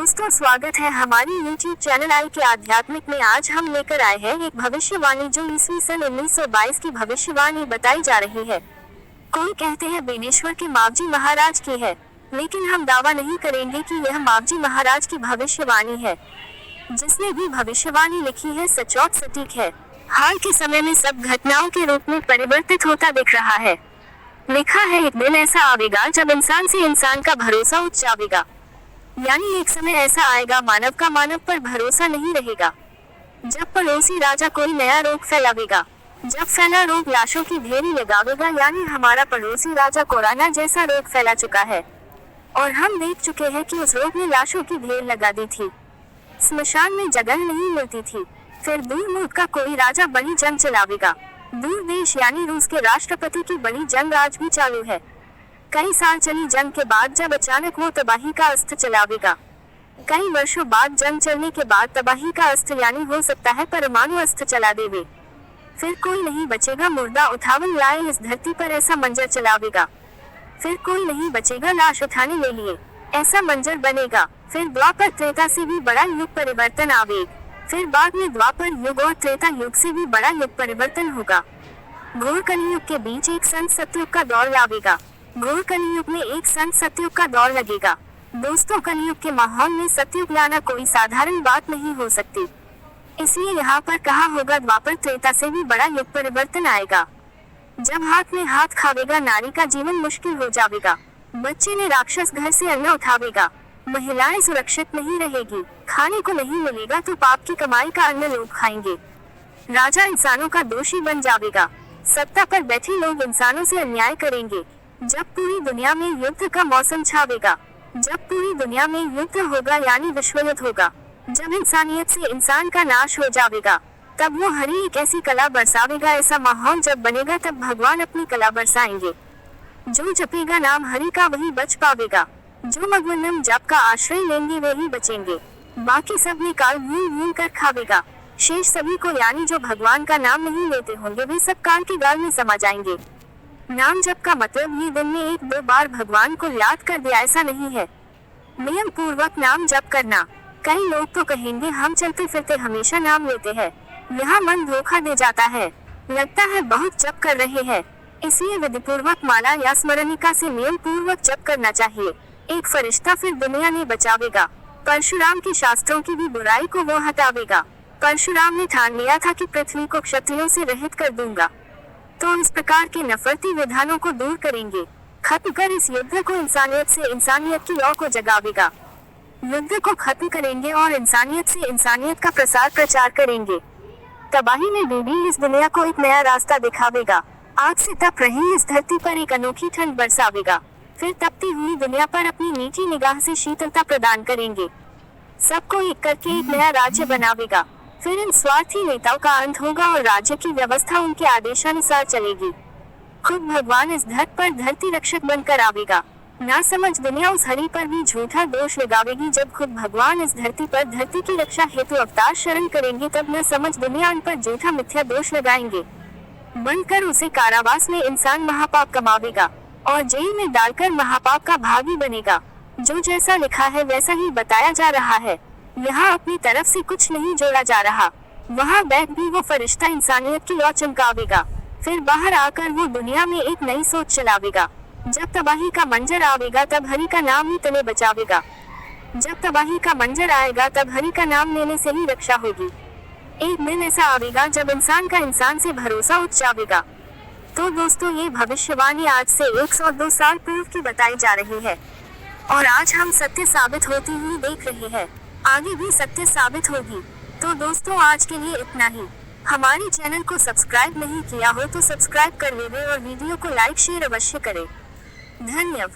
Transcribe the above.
दोस्तों, स्वागत है हमारी YouTube चैनल आई के आध्यात्मिक में। आज हम लेकर आए हैं एक भविष्यवाणी जो ईस्वी सन 1922 की भविष्यवाणी बताई जा रही है। कोई कहते हैं बेनेश्वर के मावजी महाराज की है, लेकिन हम दावा नहीं करेंगे कि यह मावजी महाराज की भविष्यवाणी है। जिसने भी भविष्यवाणी लिखी है सचोट सटीक है। हाल के समय में सब घटनाओं के रूप में परिवर्तित होता दिख रहा है। लिखा है एक दिन ऐसा आवेगा जब इंसान से इंसान का भरोसा उठ जाएगा। यानी एक समय ऐसा आएगा मानव का मानव पर भरोसा नहीं रहेगा। जब पड़ोसी राजा कोई नया रोग फैलावेगा, जब फैला रोग लाशों की ढेरी लगावेगा। यानी हमारा पड़ोसी राजा कोरोना जैसा रोग फैला चुका है और हम देख चुके हैं कि उस रोग ने लाशों की ढेर लगा दी थी। स्मशान में जगह नहीं मिलती थी। फिर दूर मुल्क का कोई राजा बड़ी जंग चलावेगा। दूर देश यानी रूस के राष्ट्रपति की बड़ी जंग आज भी चालू है। कई साल चली जंग के बाद जब अचानक वो तबाही का अस्त्र चलावेगा। कई वर्षों बाद जंग चलने के बाद तबाही का अस्त्र यानी हो सकता है परमाणु अस्त्र चला देवे। फिर कोई नहीं बचेगा मुर्दा उठावन लाए इस धरती पर ऐसा मंजर चलावेगा। फिर कोई नहीं बचेगा लाश उठाने के लिए, ऐसा मंजर बनेगा। फिर द्वापर त्रेता से भी बड़ा युग परिवर्तन आवेगा। फिर बाद में द्वापर युग और त्रेता युग से भी बड़ा युग परिवर्तन होगा। घोर कलियुग के बीच एक संत सतयुग का दौर लावेगा। घोर कलियुग में एक संत सतयुग का दौर लगेगा। दोस्तों, कलियुग के माहौल में सतयुग लाना कोई साधारण बात नहीं हो सकती। इसलिए यहाँ पर कहा होगा द्वापर त्रेता से भी बड़ा युग परिवर्तन आएगा। जब हाथ में हाथ खावेगा नारी का जीवन मुश्किल हो जाएगा। बच्चे ने राक्षस घर से अन्न उठावेगा। महिलाएं सुरक्षित नहीं रहेगी। खाने को नहीं मिलेगा तो पाप की कमाई का अन्न लोग खाएंगे। राजा इंसानों का दोषी बन जाएगा। सत्ता पर बैठे लोग इंसानों से अन्याय करेंगे। जब पूरी दुनिया में युद्ध का मौसम छावेगा, जब पूरी दुनिया में युद्ध होगा यानी विश्व युद्ध होगा, जब इंसानियत से इंसान का नाश हो जाएगा, तब वो हरि एक ऐसी कला बरसावेगा। ऐसा माहौल जब बनेगा तब भगवान अपनी कला बरसाएंगे। जो जपेगा नाम हरि का वही बच पावेगा। जो मगवन्नम जप का आश्रय लेंगे वही बचेंगे। बाकी सब ने काल भून भून कर खावेगा। शेष सभी को यानी जो भगवान का नाम नहीं लेते होंगे वे सब काल के गाल में समा जाएंगे। नाम जप का मतलब ये दिन में एक दो बार भगवान को याद कर दिया ऐसा नहीं है। नियम पूर्वक नाम जप करना। कई लोग तो कहेंगे हम चलते फिरते हमेशा नाम लेते हैं, यहाँ मन धोखा दे जाता है, लगता है बहुत जप कर रहे हैं। इसलिए विधि पूर्वक माला या स्मरणिका से नियम पूर्वक जप करना चाहिए। एक फरिश्ता फिर दुनिया ने बचावेगा। परशुराम के शास्त्रों की भी बुराई को वो हटावेगा। परशुराम ने ठान लिया था कि पृथ्वी को क्षत्रियों से रहित कर दूंगा, तो इस प्रकार के नफरती विधानों को दूर करेंगे। खत्म कर इस युद्ध को इंसानियत से इंसानियत की ओर को जगावेगा। युद्ध को खत्म करेंगे और इंसानियत से इंसानियत का प्रसार प्रचार करेंगे। तबाही में डूबी इस दुनिया को एक नया रास्ता दिखावेगा। आग से तप रही इस धरती पर एक अनोखी ठंड बरसावेगा। फिर तपती हुई दुनिया पर अपनी मीठी निगाह से शीतलता प्रदान करेंगे। सबको एक करके एक नया राज्य बनावेगा। फिर इन स्वार्थी नेताओं का अंत होगा और राज्य की व्यवस्था उनके आदेशानुसार चलेगी। खुद भगवान इस धरती पर धरती रक्षक बनकर आवेगा। ना समझ दुनिया उस हरि पर भी झूठा दोष लगावेगी। जब खुद भगवान इस धरती पर धरती की रक्षा हेतु अवतार शरण करेंगे तब न समझ दुनिया उन पर झूठा मिथ्या दोष लगाएंगे। बनकर उसे कारावास में इंसान महापाप कमावेगा और जेल में डालकर महापाप का भागी बनेगा। जो जैसा लिखा है वैसा ही बताया जा रहा है। यहाँ अपनी तरफ से कुछ नहीं जोड़ा जा रहा। वहाँ बैठ भी वो फरिश्ता इंसानियत की ओर चमकावेगा। फिर बाहर आकर वो दुनिया में एक नई सोच चलावेगा। जब तबाही का मंजर आवेगा तब हरि का नाम ही तने बचावेगा। जब तबाही का मंजर आएगा तब हरि का नाम लेने से ही रक्षा होगी। एक दिन ऐसा आवेगा जब इंसान का इंसान से भरोसा उठ जाएगा। तो दोस्तों, ये भविष्यवाणी आज से 102 साल पूर्व की बताई जा रही है और आज हम सत्य साबित होती हुई देख रहे हैं। आगे भी सत्य साबित होगी। तो दोस्तों, आज के लिए इतना ही। हमारे चैनल को सब्सक्राइब नहीं किया हो तो सब्सक्राइब कर लेवे और वीडियो को लाइक शेयर अवश्य करें। धन्यवाद।